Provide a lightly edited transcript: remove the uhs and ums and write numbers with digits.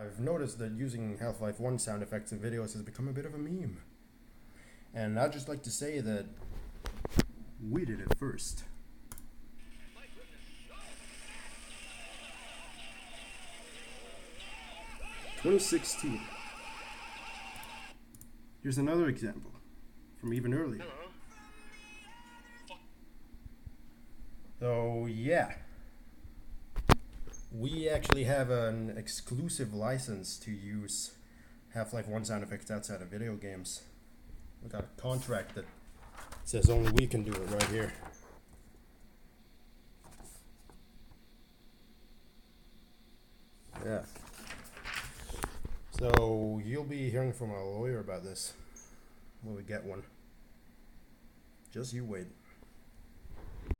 I've noticed that using Half-Life 1 sound effects in videos has become a bit of a meme. And I'd just like to say that we did it first. "2016. Here's another example from even earlier. So yeah, we actually have an exclusive license to use Half-Life 1 sound effects outside of video games. We got a contract that says only we can do it right here. Yeah. So you'll be hearing from a lawyer about this when we get one. Just you wait.